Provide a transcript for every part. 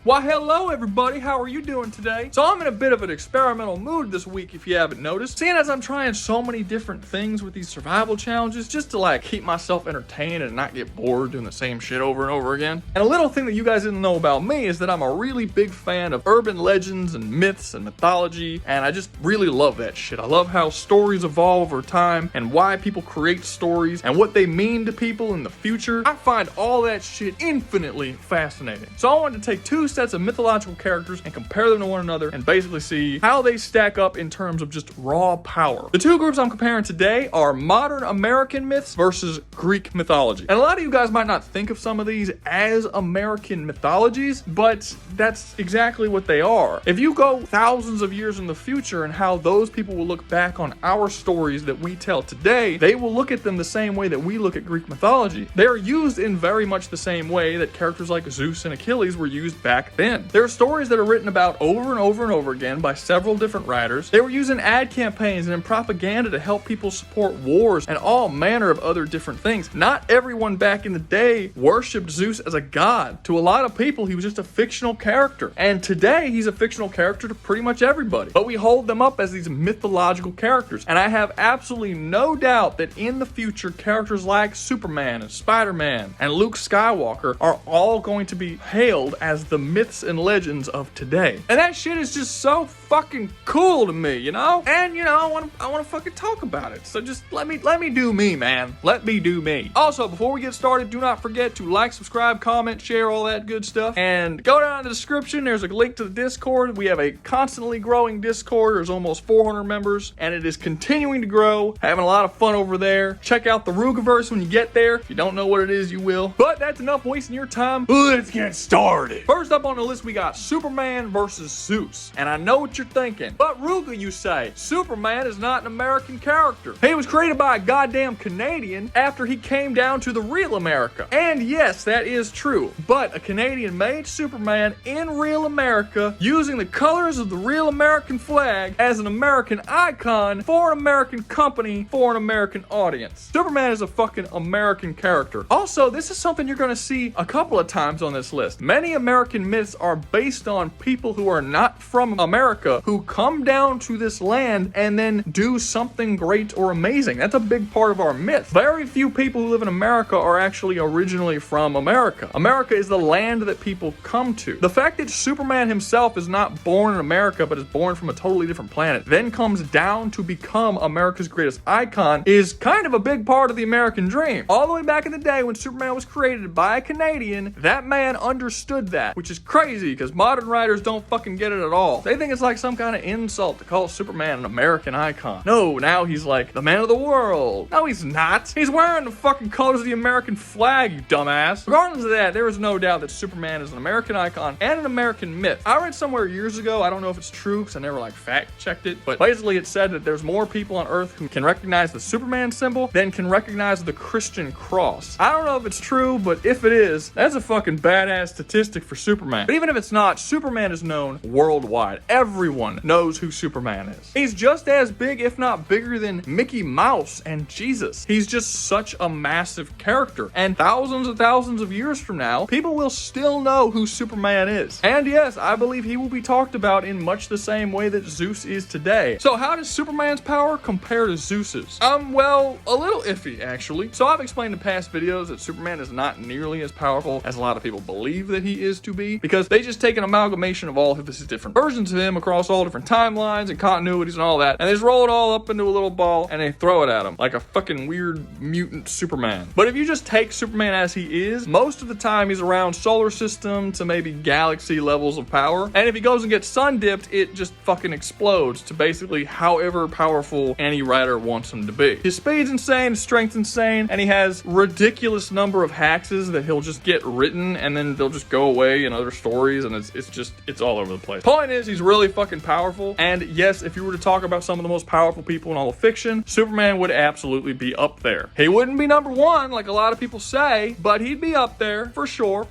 Why hello everybody, how are you doing today? So I'm in a bit of an experimental mood this week if you haven't noticed. Seeing as I'm trying so many different things with these survival challenges just to like keep myself entertained and not get bored doing the same shit over and over again. And a little thing that you guys didn't know about me is that I'm a really big fan of urban legends and myths and mythology, and I just really love that shit. I love how stories evolve over time and why people create stories and what they mean to people in the future. I find all that shit infinitely fascinating. So I wanted to take two sets of mythological characters and compare them to one another and basically see how they stack up in terms of just raw power. The two groups I'm comparing today are modern American myths versus Greek mythology. And a lot of you guys might not think of some of these as American mythologies, but that's exactly what they are. If you go thousands of years in the future and how those people will look back on our stories that we tell today, they will look at them the same way that we look at Greek mythology. They are used in very much the same way that characters like Zeus and Achilles were used back then. There are stories that are written about over and over and over again by several different writers. They were used in ad campaigns and in propaganda to help people support wars and all manner of other different things. Not everyone back in the day worshipped Zeus as a god. To a lot of people, he was just a fictional character. And today, he's a fictional character to pretty much everybody. But we hold them up as these mythological characters. And I have absolutely no doubt that in the future, characters like Superman and Spider-Man and Luke Skywalker are all going to be hailed as the myths and legends of today. And that shit is just so fucking cool to me, you know? And you know, I want to fucking talk about it. So just let me do me, man. Let me do me. Also, before we get started, do not forget to like, subscribe, comment, share, all that good stuff. And go down in the description. There's a link to the Discord. We have a constantly growing Discord. There's almost 400 members and it is continuing to grow. Having a lot of fun over there. Check out the Rougaverse when you get there. If you don't know what it is, you will. But that's enough wasting your time. Let's get started. First up on the list, we got Superman versus Zeus. And I know what you're thinking. But Rouga, you say, Superman is not an American character. He was created by a goddamn Canadian after he came down to the real America. And yes, that is true. But a Canadian made Superman in real America using the colors of the real American flag as an American icon for an American company for an American audience. Superman is a fucking American character. Also, this is something you're going to see a couple of times on this list. Many American myths are based on people who are not from America who come down to this land and then do something great or amazing. That's a big part of our myth. Very few people who live in America are actually originally from America. America is the land that people come to. The fact that Superman himself is not born in America but is born from a totally different planet, then comes down to become America's greatest icon is kind of a big part of the American dream. All the way back in the day when Superman was created by a Canadian, that man understood that, which is crazy because modern writers don't fucking get it at all. They think it's like some kind of insult to call Superman an American icon. No, now he's like the man of the world. No, he's not. He's wearing the fucking colors of the American flag, you dumbass. Regardless of that, there is no doubt that Superman is an American icon and an American myth. I read somewhere years ago, I don't know if it's true because I never like fact checked it, but basically it said that there's more people on Earth who can recognize the Superman symbol than can recognize the Christian cross. I don't know if it's true, but if it is, that's a fucking badass statistic for Superman. But even if it's not, Superman is known worldwide. Everyone knows who Superman is. He's just as big, if not bigger, than Mickey Mouse and Jesus. He's just such a massive character. And thousands and thousands of years from now, people will still know who Superman is. And yes, I believe he will be talked about in much the same way that Zeus is today. So how does Superman's power compare to Zeus's? Well, a little iffy, actually. So I've explained in past videos that Superman is not nearly as powerful as a lot of people believe that he is to be, because they just take an amalgamation of all of his different versions of him across all different timelines and continuities and all that, and they just roll it all up into a little ball and they throw it at him like a fucking weird mutant Superman. But if you just take Superman as he is, most of the time he's around solar system to maybe galaxy levels of power, and if he goes and gets sun dipped, it just fucking explodes to basically however powerful any writer wants him to be. His speed's insane, his strength's insane, and he has ridiculous number of hexes that he'll just get written and then they'll just go away in other stories, and it's all over the place. Point is, he's really fucking powerful, and yes, if you were to talk about some of the most powerful people in all of fiction, Superman would absolutely be up there. He wouldn't be number one like a lot of people say, but he'd be up there for sure.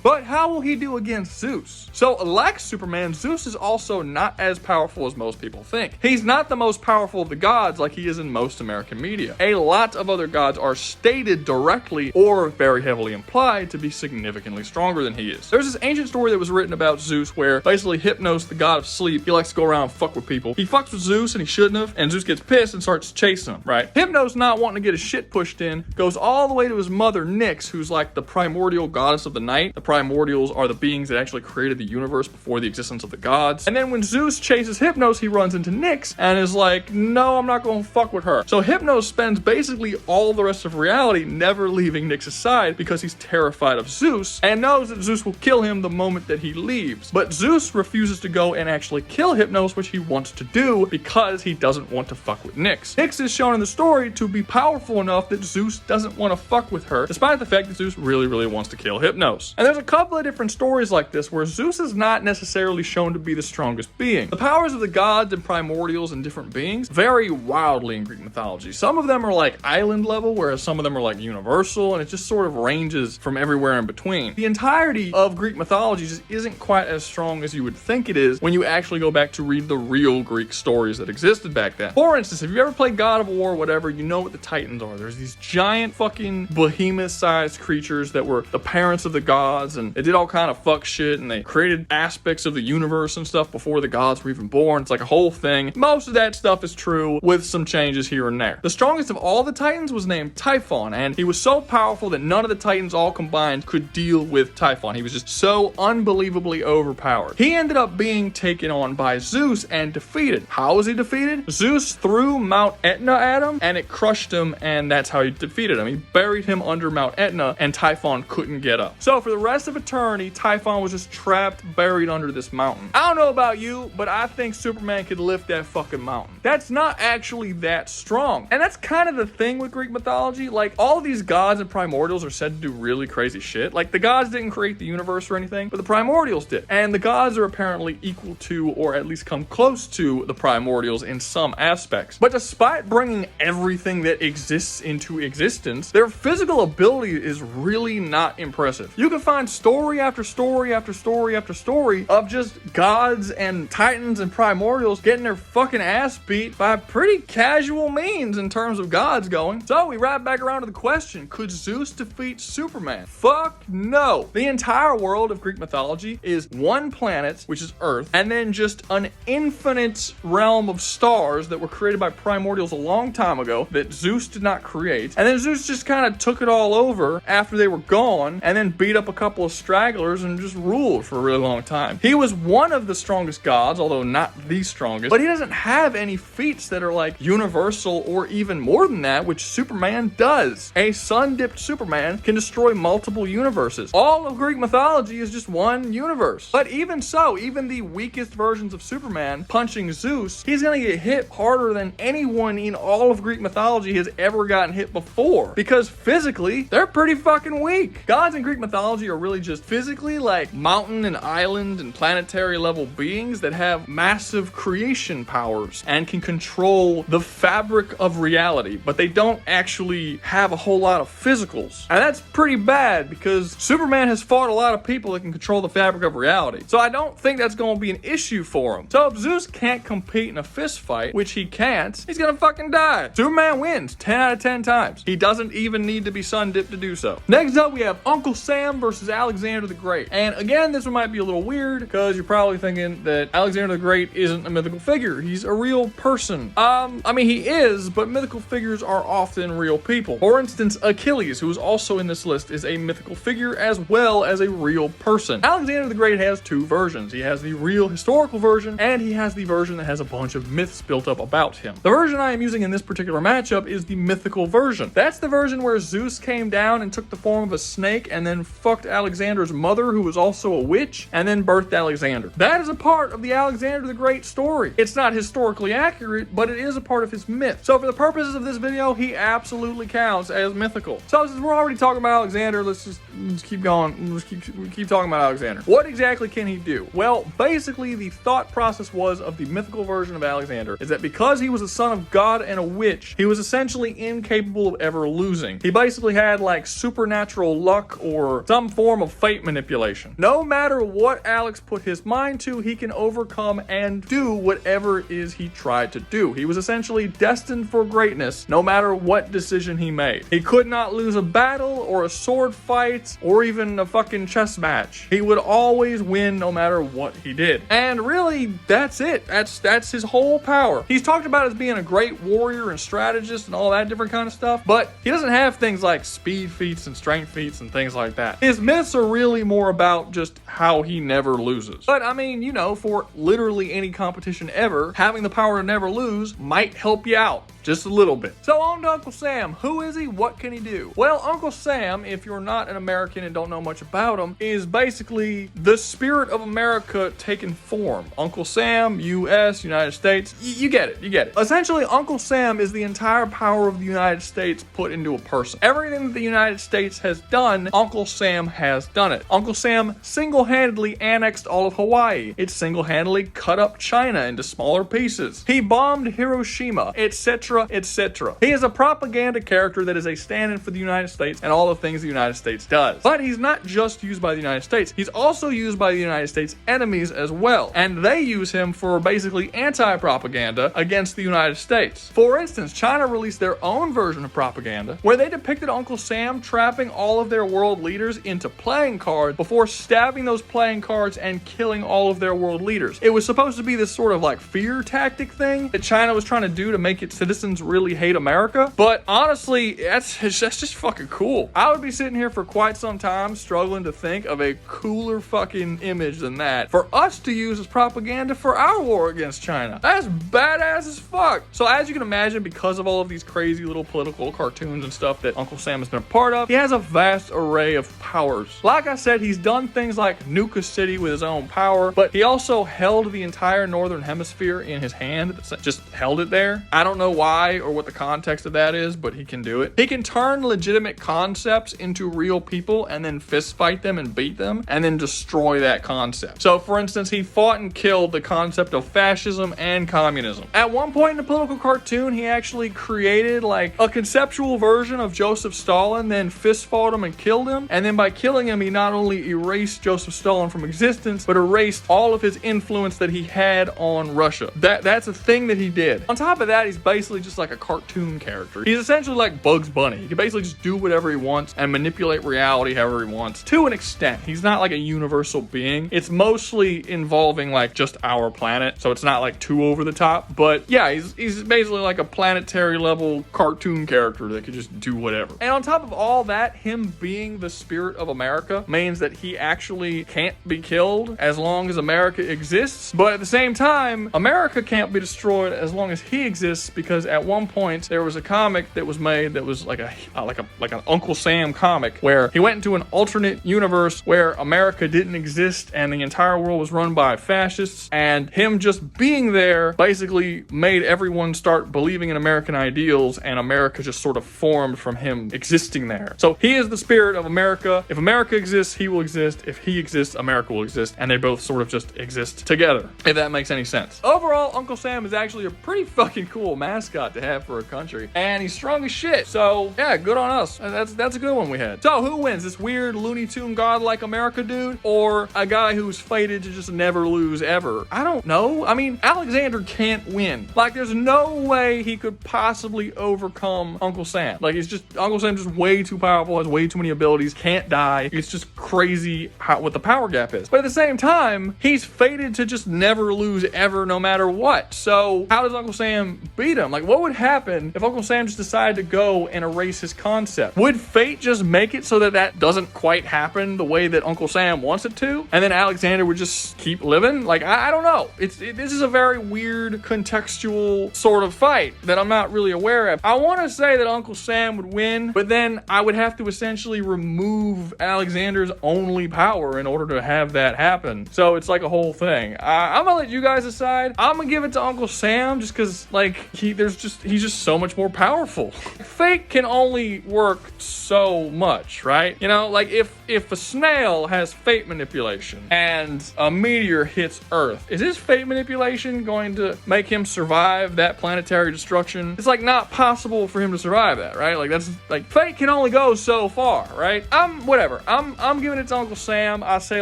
But how will he do against Zeus? So like Superman, Zeus is also not as powerful as most people think. He's not the most powerful of the gods like he is in most American media. A lot of other gods are stated directly or very heavily implied to be significantly stronger than he is. There's this ancient story that was written about Zeus where basically Hypnos, the god of sleep, he likes to go around and fuck with people. He fucks with Zeus and he shouldn't have, and Zeus gets pissed and starts chasing him, right? Hypnos, not wanting to get his shit pushed in, goes all the way to his mother Nyx, who's like the primordial goddess of the night. The primordials are the beings that actually created the universe before the existence of the gods. And then when Zeus chases Hypnos, he runs into Nyx and is like, no, I'm not going to fuck with her. So Hypnos spends basically all the rest of reality never leaving Nyx's side because he's terrified of Zeus and knows that Zeus will kill him the moment that he leaves. But Zeus refuses to go and actually kill Hypnos, which he wants to do because he doesn't want to fuck with Nyx. Nyx is shown in the story to be powerful enough that Zeus doesn't want to fuck with her, despite the fact that Zeus really, really wants to kill Hypnos. And there's a couple of different stories like this where Zeus is not necessarily shown to be the strongest being. The powers of the gods and primordials and different beings vary wildly in Greek mythology. Some of them are like island level, whereas some of them are like universal, and it just sort of ranges from everywhere in between. The entirety of Greek mythology just isn't quite as strong as you would think it is when you actually go back to read the real Greek stories that existed back then. For instance, if you ever played God of War or whatever, you know what the Titans are. There's these giant fucking behemoth-sized creatures that were the parents of the gods, and they did all kind of fuck shit, and they created aspects of the universe and stuff before the gods were even born. It's like a whole thing. Most of that stuff is true with some changes here and there. The strongest of all the Titans was named Typhon, and he was so powerful that none of the Titans all combined could deal with Typhon. He was just so unbelievably overpowered. He ended up being taken on by Zeus and defeated. How was he defeated? Zeus threw Mount Etna at him, and it crushed him, and that's how he defeated him. He buried him under Mount Etna, and Typhon couldn't get up. So for the rest of eternity, Typhon was just trapped, buried under this mountain. I don't know about you, but I think Superman could lift that fucking mountain. That's not actually that strong. And that's kind of the thing with Greek mythology. Like, all of these gods and primordials are said to do really crazy shit. Like, the gods didn't create the universe or anything, but the primordials did. And the gods are apparently equal to, or at least come close to, the primordials in some aspects. But despite bringing everything that exists into existence, their physical ability is really not impressive. You can find story after story after story after story of just gods and titans and primordials getting their fucking ass beat by pretty casual means in terms of gods going. So we wrap back around to the question, could Zeus defeat Superman? Fuck no. The entire world of Greek mythology is one planet, which is Earth, and then just an infinite realm of stars that were created by primordials a long time ago that Zeus did not create. And then Zeus just kind of took it all over after they were gone and then beat up a couple of stragglers and just ruled for a really long time. He was one of the strongest gods, although not the strongest, but he doesn't have any feats that are like universal or even more than that, which Superman does. A sun-dipped Superman can destroy multiple universes. All of Greek mythology is just one universe. But even so, even the weakest versions of Superman punching Zeus, he's gonna get hit harder than anyone in all of Greek mythology has ever gotten hit before, because physically they're pretty fucking weak. Gods in Greek mythology are really just physically like mountain and island and planetary level beings that have massive creation powers and can control the fabric of reality, but they don't actually have a whole lot of physicals. And that's pretty bad because Superman has fought a lot of people that can control the fabric of reality. So I don't think that's going to be an issue for him. So if Zeus can't compete in a fist fight, which he can't, he's gonna fucking die. Superman wins 10 out of 10 times. He doesn't even need to be sun-dipped to do so. Next up, we have Uncle Sam versus Alexander the Great. And again, this one might be a little weird because you're probably thinking that Alexander the Great isn't a mythical figure. He's a real person. I mean, he is, but mythical figures are often real people. For instance, Achilles, who is also in this list, is a mythical figure as well as a real person. Alexander the Great has two versions. He has the real historical version, and he has the version that has a bunch of myths built up about him. The version I am using in this particular matchup is the mythical version. That's the version where Zeus came down and took the form of a snake and then fucked Alexander's mother, who was also a witch, and then birthed Alexander. That is a part of the Alexander the Great story. It's not historically accurate, but it is a part of his myth. So for the purposes of this video, he absolutely counts as mythical. So since we're already talking about Alexander, let's keep going. Let's keep talking about Alexander. What exactly can he do? Well, basically the thought process was of the mythical version of Alexander is that because he was a son of God and a witch, he was essentially incapable of ever losing. He basically had like supernatural luck or some form of fate manipulation. No matter what Alex put his mind to, he can overcome and do whatever it is he tried to do. He was essentially destined for greatness no matter what decision he made. He could not lose a battle or a sword fight or even a fucking chess match. match. He would always win no matter what he did. And really, that's it. That's his whole power. He's talked about as being a great warrior and strategist and all that different kind of stuff, but he doesn't have things like speed feats and strength feats and things like that. His myths are really more about just how he never loses. But I mean, you know, for literally any competition ever, having the power to never lose might help you out. Just a little bit. So on to Uncle Sam. Who is he? What can he do? Well, Uncle Sam, if you're not an American and don't know much about him, is basically the spirit of America taken form. Uncle Sam, U.S., United States, you get it, you get it. Essentially, Uncle Sam is the entire power of the United States put into a person. Everything that the United States has done, Uncle Sam has done it. Uncle Sam single-handedly annexed all of Hawaii. It single-handedly cut up China into smaller pieces. He bombed Hiroshima, etc., etc. He is a propaganda character that is a stand-in for the United States and all the things the United States does. But he's not just used by the United States. He's also used by the United States enemies as well. And they use him for basically anti-propaganda against the United States. For instance, China released their own version of propaganda where they depicted Uncle Sam trapping all of their world leaders into playing cards before stabbing those playing cards and killing all of their world leaders. It was supposed to be this sort of like fear tactic thing that China was trying to do to make its citizens really hate America, but honestly, that's just fucking cool. I would be sitting here for quite some time struggling to think of a cooler fucking image than that for us to use as propaganda for our war against China. That's badass as fuck. So as you can imagine, because of all of these crazy little political cartoons and stuff that Uncle Sam has been a part of, he has a vast array of powers. Like I said, he's done things like nuke a city with his own power, but he also held the entire northern hemisphere in his hand, just held it there. I don't know why or what the context of that is, but he can do it. He can turn legitimate concepts into real people and then fist fight them and beat them and then destroy that concept. So for instance, he fought and killed the concept of fascism and communism. At one point in the political cartoon, he actually created like a conceptual version of Joseph Stalin, then fist fought him and killed him. And then by killing him, he not only erased Joseph Stalin from existence, but erased all of his influence that he had on Russia. That's a thing that he did. On top of that, he's basically just like a cartoon character. He's essentially like Bugs Bunny. He can basically just do whatever he wants and manipulate reality however he wants to an extent. He's not like a universal being. It's mostly involving like just our planet, so it's not like too over the top. But yeah, he's basically like a planetary level cartoon character that could just do whatever. And on top of all that, him being the spirit of America means that he actually can't be killed as long as America exists. But at the same time, America can't be destroyed as long as he exists, because at one point there was a comic that was made that was like an Uncle Sam comic where he went into an alternate universe where America didn't exist and the entire world was run by fascists, and him just being there basically made everyone start believing in American ideals, and America just sort of formed from him existing there. So he is the spirit of America. If America exists, he will exist. If he exists, America will exist, and they both sort of just exist together, if that makes any sense. Overall, Uncle Sam is actually a pretty fucking cool mascot to have for a country, and he's strong as shit. So yeah, good on us. That's a good one we had. So who wins, this weird Looney Tune godlike America dude, or a guy who's fated to just never lose ever? I don't know. I mean, Alexander can't win. Like, there's no way he could possibly overcome Uncle Sam. Like, Uncle Sam's just way too powerful, has way too many abilities, can't die. It's just crazy what the power gap is. But at the same time, he's fated to just never lose ever, no matter what. So how does Uncle Sam beat him? Like, what would happen if Uncle Sam just decided to go and erase his concept? Would fate just make it so that doesn't quite happen the way that Uncle Sam wants it to, and then Alexander would just keep living? Like, I don't know. This is a very weird contextual sort of fight that I'm not really aware of. I want to say that Uncle Sam would win, but then I would have to essentially remove Alexander's only power in order to have that happen. So it's like a whole thing. I'm gonna let you guys decide. I'm gonna give it to Uncle Sam just because, like, he's just so much more powerful. Fate can only work so much, right? You know, like if a snail has fate manipulation and a meteor hits Earth, is his fate manipulation going to make him survive that planetary destruction? It's like not possible for him to survive that, right? Like, that's like, fate can only go so far, right? Whatever. I'm giving it to Uncle Sam. I say,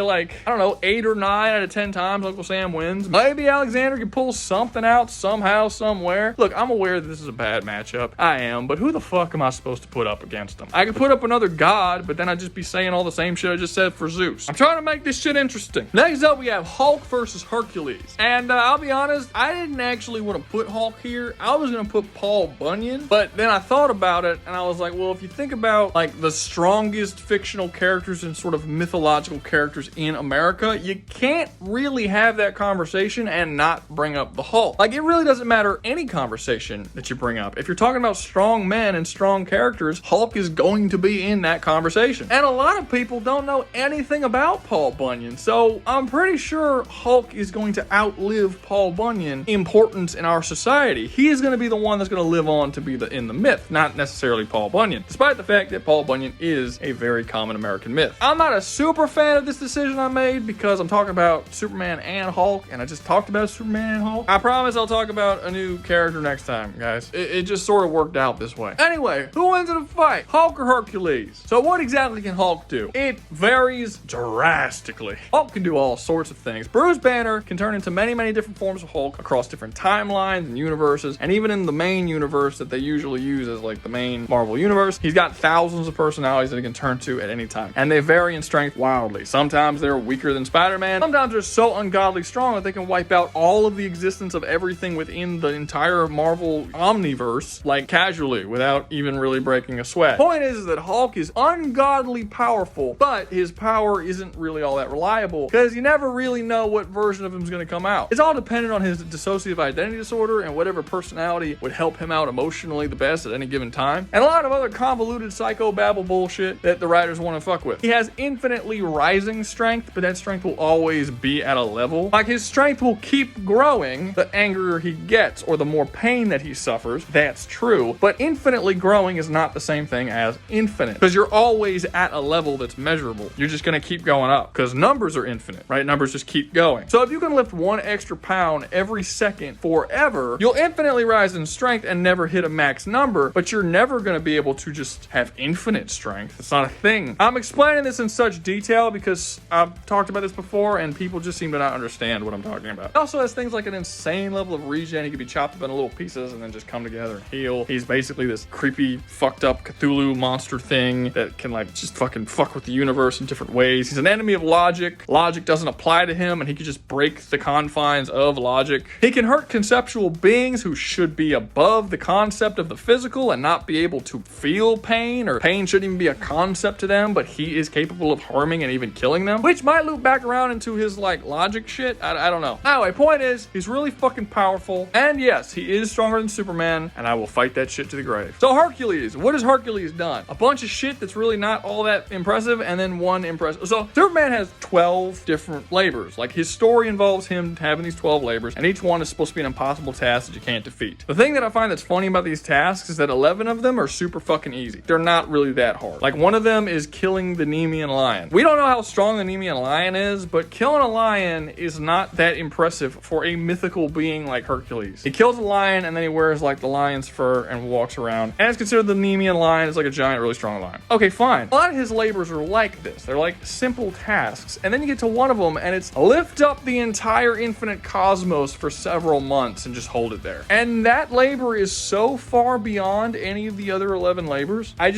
like, I don't know, 8 or 9 out of 10 times Uncle Sam wins. Maybe Alexander can pull something out somehow, somewhere. Look, I'm aware that this is a bad matchup. I am, but who the fuck am I supposed to put up against him? I could put up another god, but then I'd just be saying all the same shit I just said said for Zeus. I'm trying to make this shit interesting. Next up, we have Hulk versus Hercules. And I'll be honest, I didn't actually want to put Hulk here. I was going to put Paul Bunyan, but then I thought about it and I was like, well, if you think about like the strongest fictional characters and sort of mythological characters in America, you can't really have that conversation and not bring up the Hulk. Like, it really doesn't matter any conversation that you bring up. If you're talking about strong men and strong characters, Hulk is going to be in that conversation. And a lot of people don't know anything about Paul Bunyan, so I'm pretty sure Hulk is going to outlive Paul Bunyan importance in our society. He is going to be the one that's going to live on to be in the myth, not necessarily Paul Bunyan, despite the fact that Paul Bunyan is a very common American myth. I'm not a super fan of this decision I made because I'm talking about Superman and Hulk, and I just talked about Superman and Hulk. I promise I'll talk about a new character next time, guys. It just sort of worked out this way. Anyway, who wins in a fight? Hulk or Hercules? So what exactly can Hulk do? It varies drastically. Hulk can do all sorts of things. Bruce Banner can turn into many, many different forms of Hulk across different timelines and universes, and even in the main universe that they usually use as like the main Marvel universe, he's got thousands of personalities that he can turn to at any time, and they vary in strength wildly. Sometimes they're weaker than Spider-Man. Sometimes they're so ungodly strong that they can wipe out all of the existence of everything within the entire Marvel omniverse, like casually, without even really breaking a sweat. Point is that Hulk is ungodly powerful, but his power isn't really all that reliable because you never really know what version of him is going to come out. It's all dependent on his dissociative identity disorder and whatever personality would help him out emotionally the best at any given time, and a lot of other convoluted psychobabble bullshit that the writers want to fuck with. He has infinitely rising strength, but that strength will always be at a level. Like, his strength will keep growing the angrier he gets or the more pain that he suffers. That's true, but infinitely growing is not the same thing as infinite, because you're always at a level that's measurable. You're just going to keep going up because numbers are infinite, right? Numbers just keep going. So if you can lift 1 extra pound every second forever, you'll infinitely rise in strength and never hit a max number, but you're never going to be able to just have infinite strength. It's not a thing. I'm explaining this in such detail because I've talked about this before and people just seem to not understand what I'm talking about. He also has things like an insane level of regen. He can be chopped up into little pieces and then just come together and heal. He's basically this creepy, fucked up Cthulhu monster thing that can like just fucking fuck with the universe in different ways. He's an enemy of logic. Logic doesn't apply to him and he can just break the confines of logic. He can hurt conceptual beings who should be above the concept of the physical and not be able to feel pain, or pain shouldn't even be a concept to them, but he is capable of harming and even killing them, which might loop back around into his like logic shit. I don't know. Anyway, point is, he's really fucking powerful, and yes, he is stronger than Superman, and I will fight that shit to the grave. So Hercules, what has Hercules done? A bunch of shit that's really not all that impressive, and then one impressive. So Superman has 12 different labors. Like, his story involves him having these 12 labors, and each one is supposed to be an impossible task that you can't defeat. The thing that I find that's funny about these tasks is that 11 of them are super fucking easy. They're not really that hard. Like, one of them is killing the Nemean lion. We don't know how strong the Nemean lion is, but killing a lion is not that impressive for a mythical being like Hercules. He kills a lion and then he wears like the lion's fur and walks around, and it's considered the Nemean lion is like a giant, really strong lion. Okay, fine. A lot of his labors are like this. They're like simple tasks, and then you get to one of them and it's lift up the entire infinite cosmos for several months and just hold it there. And that labor is so far beyond any of the other 11 labors. I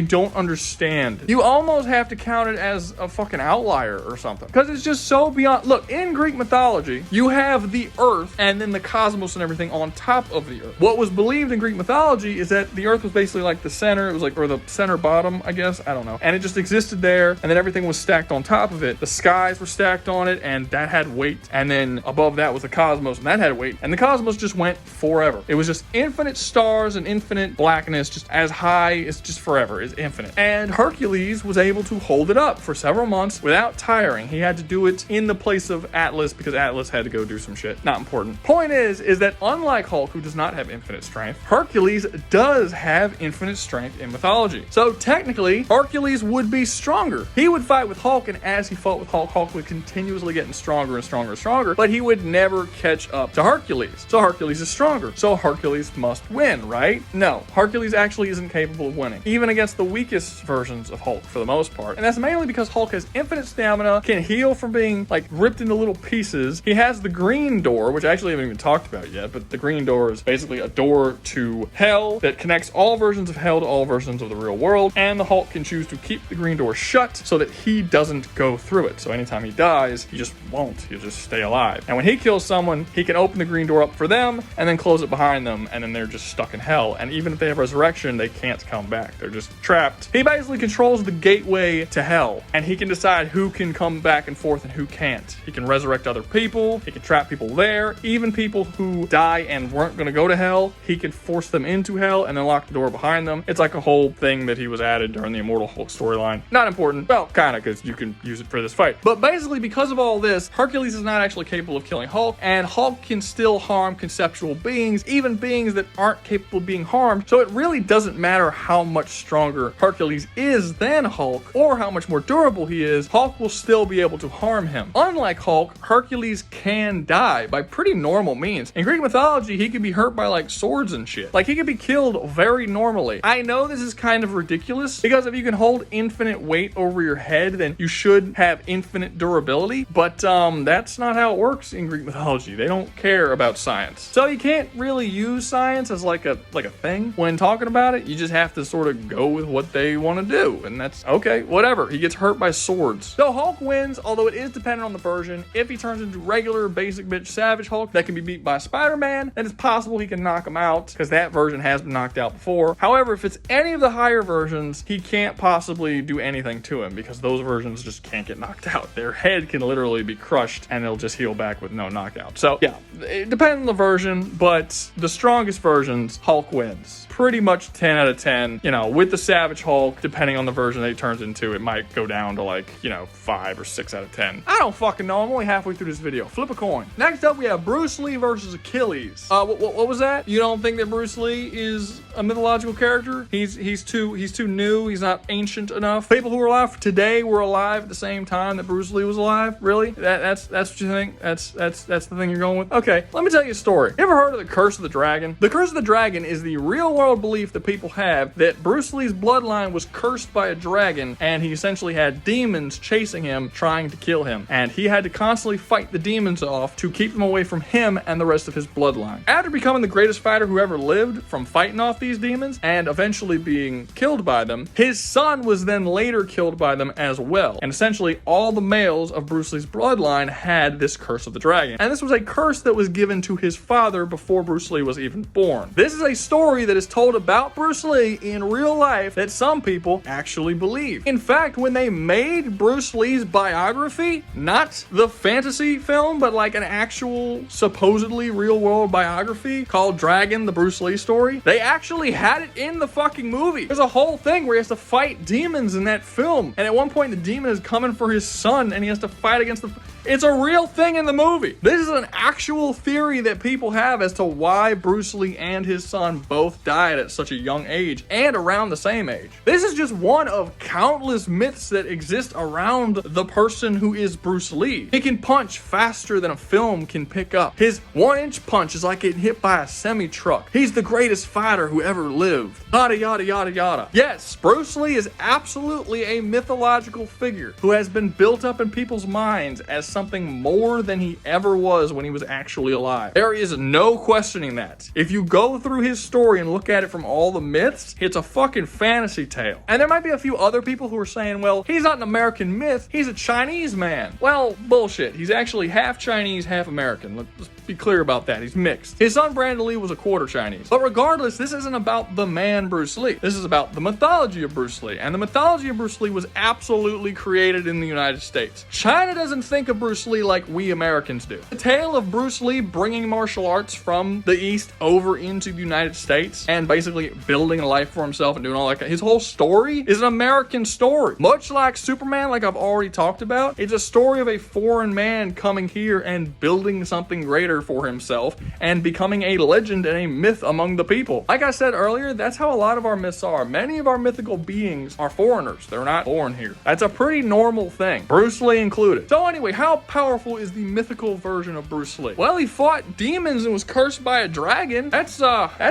don't understand. You almost have to count it as a fucking outlier or something, because it's just so beyond. Look, in Greek mythology, you have the earth and then the cosmos and everything on top of the earth. What was believed in Greek mythology is that the earth was basically like the center. It was like, or the center bottom, I guess. I don't know. And it just existed there, and then everything was stacked on top of it. The skies were stacked on it, and that had weight. And then above that was the cosmos, and that had weight. And the cosmos just went forever. It was just infinite stars and infinite blackness, just as high as just forever. It's infinite. And Hercules was able to hold it up for several months without tiring. He had to do it in the place of Atlas because Atlas had to go do some shit. Not important. Point is that unlike Hulk, who does not have infinite strength, Hercules does have infinite strength in mythology. So technically, Hercules would be stronger. He would fight with Hulk, and as he fought with Hulk, Hulk would continuously get stronger and stronger and stronger, but he would never catch up to Hercules. So Hercules is stronger. So Hercules must win, right? No, Hercules actually isn't capable of winning, even against the weakest versions of Hulk for the most part. And that's mainly because Hulk has infinite stamina, can heal from being like ripped into little pieces. He has the green door, which I actually haven't even talked about yet, but the green door is basically a door to hell that connects all versions of hell to all versions of the real world, and the Hulk can choose to keep the green door shut shot so that he doesn't go through it. So anytime he dies, he just won't. He'll just stay alive. And when he kills someone, he can open the green door up for them and then close it behind them, and then they're just stuck in hell. And even if they have resurrection, they can't come back. They're just trapped. He basically controls the gateway to hell, and he can decide who can come back and forth and who can't. He can resurrect other people. He can trap people there. Even people who die and weren't going to go to hell, he can force them into hell and then lock the door behind them. It's like a whole thing that he was added during the Immortal Hulk storyline. Not important. Well, kind of, because you can use it for this fight. But basically, because of all this, Hercules is not actually capable of killing Hulk, and Hulk can still harm conceptual beings, even beings that aren't capable of being harmed. So it really doesn't matter how much stronger Hercules is than Hulk, or how much more durable he is, Hulk will still be able to harm him. Unlike Hulk, Hercules can die by pretty normal means. In Greek mythology, he could be hurt by like swords and shit. Like, he could be killed very normally. I know this is kind of ridiculous, because if you can hold infinite weight over your head, then you should have infinite durability, but that's not how it works in Greek mythology. They don't care about science. So you can't really use science as like a thing when talking about it. You just have to sort of go with what they want to do, and that's okay, whatever. He gets hurt by swords. So Hulk wins, although it is dependent on the version. If he turns into regular basic bitch Savage Hulk that can be beat by Spider-Man, then it's possible he can knock him out, because that version has been knocked out before. However, if it's any of the higher versions, he can't possibly do anything to him, because those versions just can't get knocked out. Their head can literally be crushed and they'll just heal back with no knockout. So yeah, it depends on the version, but the strongest versions, Hulk wins. Pretty much 10 out of 10. You know, with the Savage Hulk, depending on the version that he turns into, it might go down to like, 5 or 6 out of 10. I don't fucking know. I'm only halfway through this video. Flip a coin. Next up, we have Bruce Lee versus Achilles. What was that? You don't think that Bruce Lee is a mythological character? He's too new. He's not ancient enough. People who are alive today were alive at the same time that Bruce Lee was alive? Really? That's what you think? That's the thing you're going with? Okay, let me tell you a story. You ever heard of the Curse of the Dragon? The Curse of the Dragon is the real world belief that people have that Bruce Lee's bloodline was cursed by a dragon, and he essentially had demons chasing him, trying to kill him, and he had to constantly fight the demons off to keep them away from him and the rest of his bloodline. After becoming the greatest fighter who ever lived from fighting off these demons and eventually being killed by them, his son was then later killed by them as well, and essentially all the males of Bruce Lee's bloodline had this Curse of the Dragon, and this was a curse that was given to his father before Bruce Lee was even born. This is a story that is told about Bruce Lee in real life that some people actually believe. In fact, when they made Bruce Lee's biography, not the fantasy film, but like an actual supposedly real world biography called Dragon, the Bruce Lee story, they actually had it in the fucking movie. There's a whole thing where he has to fight demons in that film, and at one point the demon is coming for his son and he has to fight against the... It's a real thing in the movie. This is an actual theory that people have as to why Bruce Lee and his son both died at such a young age and around the same age. This is just one of countless myths that exist around the person who is Bruce Lee. He can punch faster than a film can pick up. His 1-inch punch is like getting hit by a semi-truck. He's the greatest fighter who ever lived. Yada, yada, yada, yada. Yes, Bruce Lee is absolutely a mythological figure who has been built up in people's minds as something more than he ever was when he was actually alive. There is no questioning that. If you go through his story and look at it from all the myths, it's a fucking fantasy tale. And there might be a few other people who are saying, well, he's not an American myth, he's a Chinese man. Well, bullshit. He's actually half Chinese, half American. Let's be clear about that. He's mixed. His son Brandon Lee was a quarter Chinese. But regardless, this isn't about the man Bruce Lee. This is about the mythology of Bruce Lee. And the mythology of Bruce Lee was absolutely created in the United States. China doesn't think of Bruce Lee like we Americans do. The tale of Bruce Lee bringing martial arts from the East over into the United States and basically building a life for himself and doing all that, his whole story is an American story. Much like Superman, like I've already talked about, it's a story of a foreign man coming here and building something greater for himself and becoming a legend and a myth among the people. Like I said earlier, that's how a lot of our myths are. Many of our mythical beings are foreigners. They're not born here. That's a pretty normal thing, Bruce Lee included. So anyway, how how powerful is the mythical version of Bruce Lee? Well, he fought demons and was cursed by a dragon. That's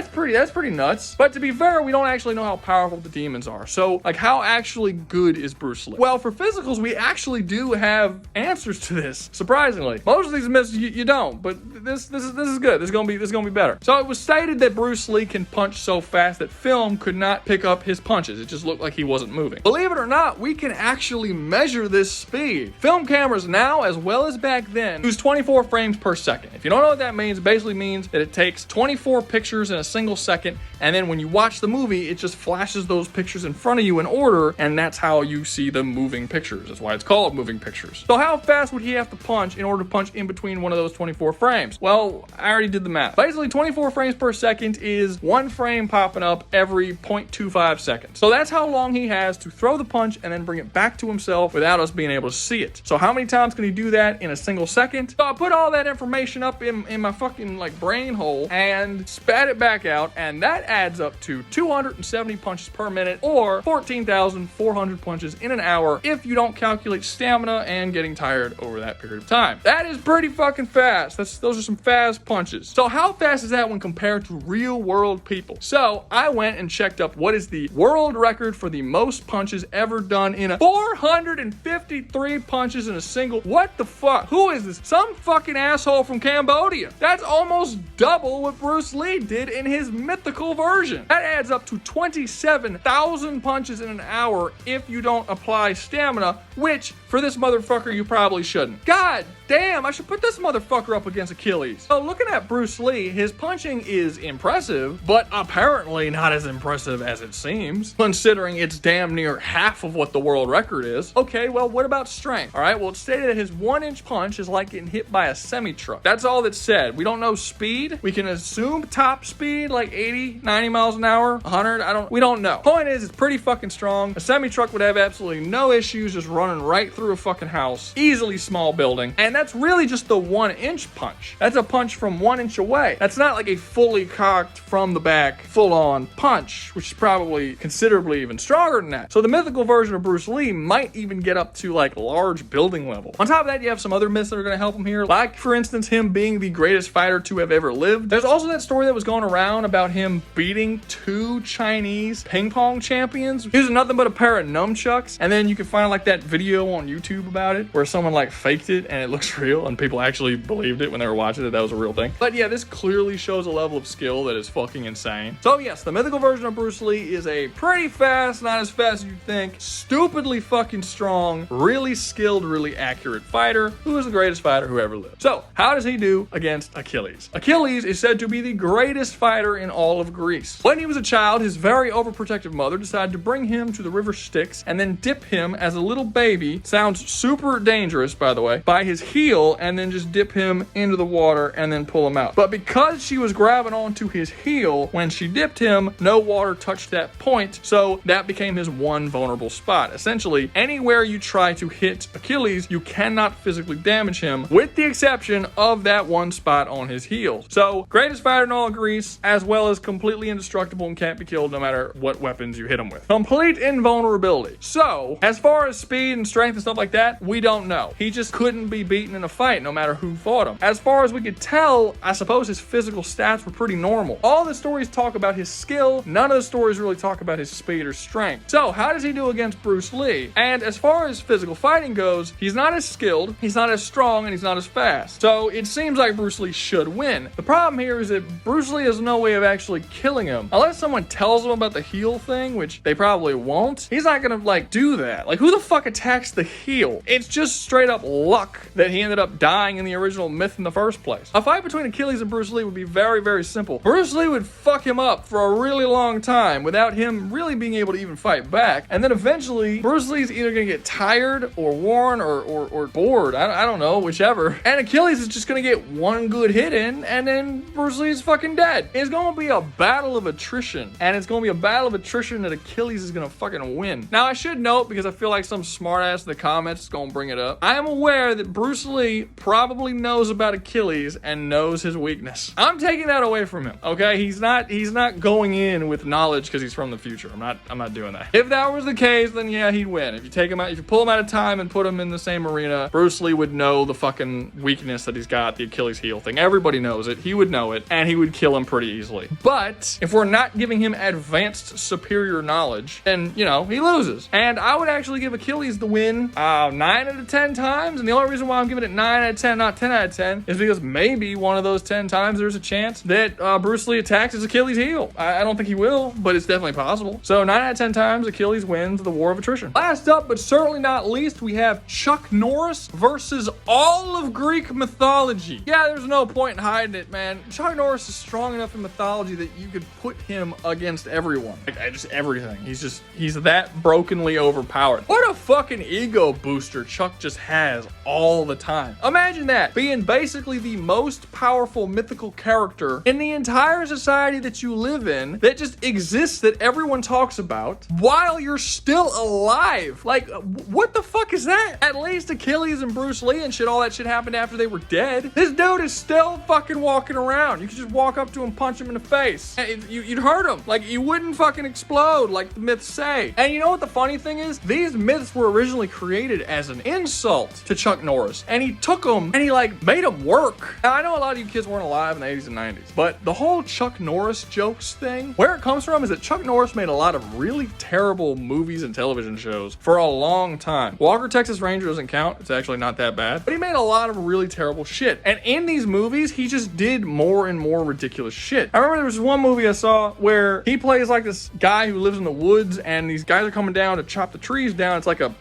pretty nuts. But to be fair, we don't actually know how powerful the demons are. So, like, how actually good is Bruce Lee? Well, for physicals, we actually do have answers to this. Surprisingly, most of these myths you don't, but this is good. This is gonna be better. So it was stated that Bruce Lee can punch so fast that film could not pick up his punches. It just looked like he wasn't moving. Believe it or not, we can actually measure this speed. Film cameras now, as well as back then, use 24 frames per second. If you don't know what that means, it basically means that it takes 24 pictures in a single second, and then when you watch the movie, it just flashes those pictures in front of you in order, and that's how you see the moving pictures. That's why it's called moving pictures. So how fast would he have to punch in order to punch in between one of those 24 frames? Well, I already did the math. Basically, 24 frames per second is one frame popping up every 0.25 seconds. So that's how long he has to throw the punch and then bring it back to himself without us being able to see it. So how many times can he do that in a single second? So I put all that information up in my fucking like brain hole and spat it back out, and that adds up to 270 punches per minute or 14,400 punches in an hour if you don't calculate stamina and getting tired over that period of time. That is pretty fucking fast. Those are some fast punches. So how fast is that when compared to real world people? So I went and checked up what is the world record for the most punches ever done in a 453 punches in a single. What the fuck? Who is this? Some fucking asshole from Cambodia. That's almost double what Bruce Lee did in his mythical version. That adds up to 27,000 punches in an hour if you don't apply stamina, which for this motherfucker you probably shouldn't. God damn, I should put this motherfucker up against Achilles. So looking at Bruce Lee, his punching is impressive, but apparently not as impressive as it seems, considering it's damn near half of what the world record is. Okay, well, what about strength? All right, well, it's stated that his 1-inch punch is like getting hit by a semi-truck. That's all that's said. We don't know speed. We can assume top speed, like 80, 90 miles an hour, 100, we don't know. Point is, it's pretty fucking strong. A semi-truck would have absolutely no issues just running right through a fucking house, easily small building, and that's really just the 1-inch punch. That's a punch from 1 inch away. That's not like a fully cocked from the back, full-on punch, which is probably considerably even stronger than that. So the mythical version of Bruce Lee might even get up to like large building level. On top of that, you have some other myths that are gonna help him here, like for instance, him being the greatest fighter to have ever lived. There's also that story that was going around about him beating 2 Chinese ping pong champions using nothing but a pair of nunchucks, and then you can find like that video on YouTube about it where someone like faked it and it looks real and people actually believed it when they were watching it, that was a real thing. But yeah, this clearly shows a level of skill that is fucking insane. So yes, the mythical version of Bruce Lee is a pretty fast, not as fast as you'd think, stupidly fucking strong, really skilled, really accurate fighter who is the greatest fighter who ever lived. So how does he do against Achilles? Achilles is said to be the greatest fighter in all of Greece. When he was a child, his very overprotective mother decided to bring him to the river Styx and then dip him as a little baby, sounds super dangerous by the way, by his heel, and then just dip him into the water and then pull him out. But because she was grabbing onto his heel when she dipped him, no water touched that point, so that became his one vulnerable spot. Essentially, anywhere you try to hit Achilles, you cannot physically damage him, with the exception of that one spot on his heel. So, greatest fighter in all of Greece, as well as completely indestructible and can't be killed no matter what weapons you hit him with. Complete invulnerability. So, as far as speed and strength and stuff like that, we don't know. He just couldn't be beaten in a fight no matter who fought him. As far as we could tell, I suppose his physical stats were pretty normal. All the stories talk about his skill, none of the stories really talk about his speed or strength. So, how does he do against Bruce Lee? And as far as physical fighting goes, he's not as skilled, he's not as strong, and he's not as fast. So, it seems like Bruce Lee should win. The problem here is that Bruce Lee has no way of actually killing him. Unless someone tells him about the heel thing, which they probably won't, he's not gonna, like, do that. Like, who the fuck attacks the heel? It's just straight up luck that he ended up dying in the original myth in the first place. A fight between Achilles and Bruce Lee would be very, very simple. Bruce Lee would fuck him up for a really long time without him really being able to even fight back. And then eventually, Bruce Lee's either gonna get tired or worn or bored. I don't know, whichever. And Achilles is just gonna get one good hit in, and then Bruce Lee's fucking dead. It's gonna be a battle of attrition. And it's gonna be a battle of attrition that Achilles is gonna fucking win. Now, I should note, because I feel like some smartass in the comments is gonna bring it up, I am aware that Bruce Lee probably knows about Achilles and knows his weakness. I'm taking that away from him, okay? He's not going in with knowledge because he's from the future. I'm not doing that. If that was the case, then yeah, he'd win. If you take him out, if you pull him out of time and put him in the same arena Bruce Lee would know the fucking weakness that he's got, the Achilles heel thing. Everybody knows it. He would know it, and he would kill him pretty easily. But if we're not giving him advanced superior knowledge, then, you know, he loses. And I would actually give Achilles the win 9 out of 10 times, and the only reason why I'm giving it 9 out of 10, not 10 out of 10, is because maybe one of those 10 times there's a chance that Bruce Lee attacks his Achilles heel. I don't think he will, but it's definitely possible. So 9 out of 10 times, Achilles wins the war of attrition. Last up, but certainly not least, we have Chuck Norris versus all of Greek mythology. Yeah, there's no point in hiding it, man. Chuck Norris is strong enough in mythology that you could put him against everyone. Like, just everything. He's that brokenly overpowered. What a fucking ego booster Chuck just has all the time. Imagine that, being basically the most powerful mythical character in the entire society that you live in, that just exists, that everyone talks about, while you're still alive. Like, what the fuck is that? At least Achilles and Bruce Lee and shit, all that shit happened after they were dead. This dude is still fucking walking around. You could just walk up to him, punch him in the face. You'd hurt him. Like, you wouldn't fucking explode like the myths say. And you know what the funny thing is? These myths were originally created as an insult to Chuck Norris, and he took them and he like made them work. Now, I know a lot of you kids weren't alive in the 80s and 90s, but the whole Chuck Norris jokes thing, where it comes from is that Chuck Norris made a lot of really terrible movies and television shows for a long time. Walker, Texas Ranger doesn't count. It's actually not that bad, but he made a lot of really terrible shit. And in these movies, he just did more and more ridiculous shit. I remember there was one movie I saw where he plays like this guy who lives in the woods, and these guys are coming down to chop the trees down. It's like a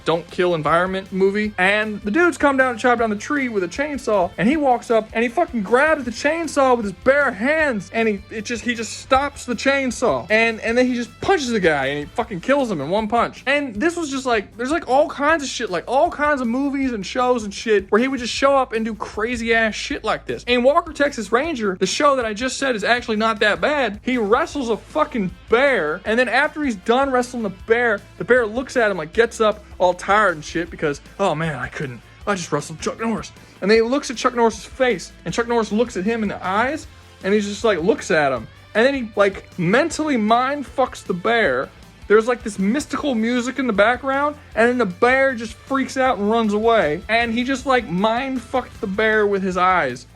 don't kill environment movie. And the dudes come down to chop down the tree with a chainsaw, and he walks up and he fucking grabs the chainsaw with his bare hands, and he just stops the chainsaw. And then he just punches the guy and he fucking kills him in one punch. And this was just like, there's like all kinds of shit, like all kinds of movies and shows and shit where he would just show up and do crazy ass shit like this. In Walker, Texas Ranger, the show that I just said is actually not that bad. He wrestles a fucking bear, and then after he's done wrestling the bear looks at him, like gets up all tired and shit because, oh man, I just wrestled Chuck Norris. And then he looks at Chuck Norris's face, and Chuck Norris looks at him in the eyes, and he just like looks at him. And then he like mentally mind fucks the bear. There's like this mystical music in the background, and then the bear just freaks out and runs away. And he just like mind fucked the bear with his eyes.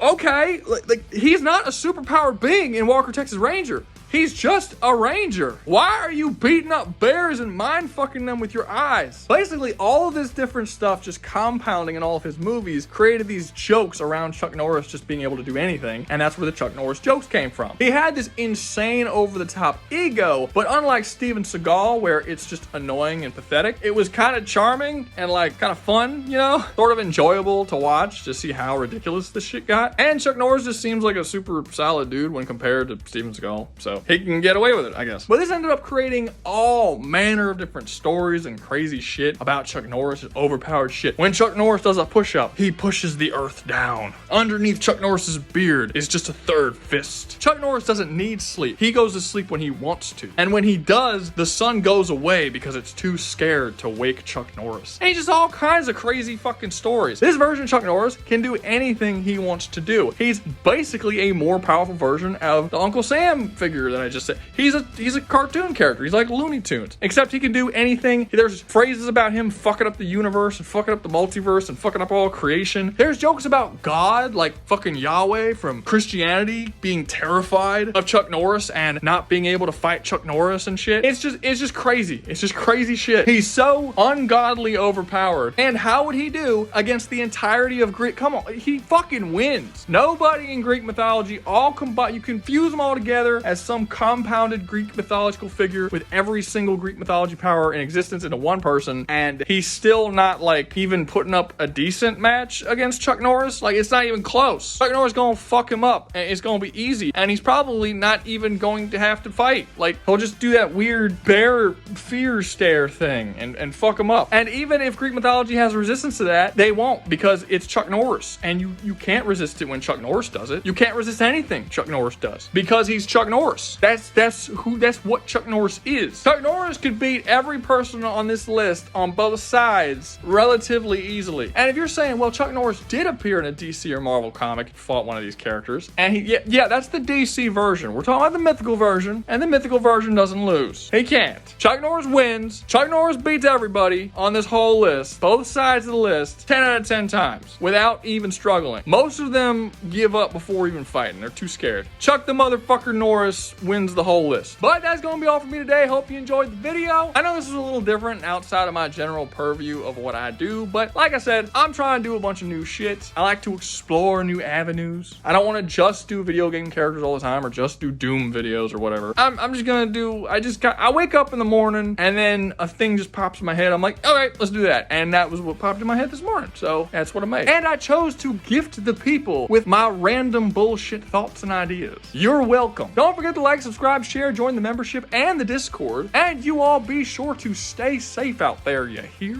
Okay, like he's not a superpowered being in Walker, Texas Ranger. He's just a ranger. Why are you beating up bears and mind fucking them with your eyes? Basically, all of this different stuff just compounding in all of his movies created these jokes around Chuck Norris just being able to do anything, and that's where the Chuck Norris jokes came from. He had this insane over-the-top ego, but unlike Steven Seagal, where it's just annoying and pathetic, it was kind of charming and like kind of fun, you know? Sort of enjoyable to watch to see how ridiculous this shit got. And Chuck Norris just seems like a super solid dude when compared to Steven Seagal, so he can get away with it, I guess. But this ended up creating all manner of different stories and crazy shit about Chuck Norris, overpowered shit. When Chuck Norris does a push-up, he pushes the earth down. Underneath Chuck Norris's beard is just a third fist. Chuck Norris doesn't need sleep. He goes to sleep when he wants to. And when he does, the sun goes away because it's too scared to wake Chuck Norris. And just all kinds of crazy fucking stories. This version of Chuck Norris can do anything he wants to do. He's basically a more powerful version of the Uncle Sam figure that I just said. He's a cartoon character. He's like Looney Tunes, except he can do anything. There's phrases about him fucking up the universe and fucking up the multiverse and fucking up all creation. There's jokes about God, like fucking Yahweh from Christianity being terrified of Chuck Norris and not being able to fight Chuck Norris and shit. It's just crazy. It's just crazy shit. He's so ungodly overpowered. And how would he do against the entirety of Greek? Come on, he fucking wins. Nobody in Greek mythology, all combined, you confuse them all together as some compounded Greek mythological figure with every single Greek mythology power in existence into one person, and he's still not like even putting up a decent match against Chuck Norris. Like, it's not even close. Chuck Norris gonna fuck him up, and it's gonna be easy, and he's probably not even going to have to fight. Like, he'll just do that weird bear fear stare thing and fuck him up. And even if Greek mythology has resistance to that, they won't, because it's Chuck Norris, and you can't resist it when Chuck Norris does it. You can't resist anything Chuck Norris does because he's Chuck Norris. Norris. That's what Chuck Norris is. Chuck Norris could beat every person on this list on both sides relatively easily. And if you're saying, well, Chuck Norris did appear in a DC or Marvel comic, fought one of these characters, and yeah, that's the DC version. We're talking about the mythical version, and the mythical version doesn't lose. He can't. Chuck Norris wins. Chuck Norris beats everybody on this whole list, both sides of the list, 10 out of 10 times, without even struggling. Most of them give up before even fighting. They're too scared. Chuck the motherfucker Norris wins the whole list. But that's gonna be all for me today. Hope you enjoyed the video. I know this is a little different outside of my general purview of what I do, but like I said, I'm trying to do a bunch of new shit. I like to explore new avenues. I don't want to just do video game characters all the time or just do Doom videos or whatever. I'm just gonna do, I wake up in the morning and then a thing just pops in my head. I'm like, all right, let's do that. And that was what popped in my head this morning. So that's what I made. And I chose to gift the people with my random bullshit thoughts and ideas. You're welcome. Don't forget to like, subscribe, share, join the membership and the Discord. And you all be sure to stay safe out there, you hear?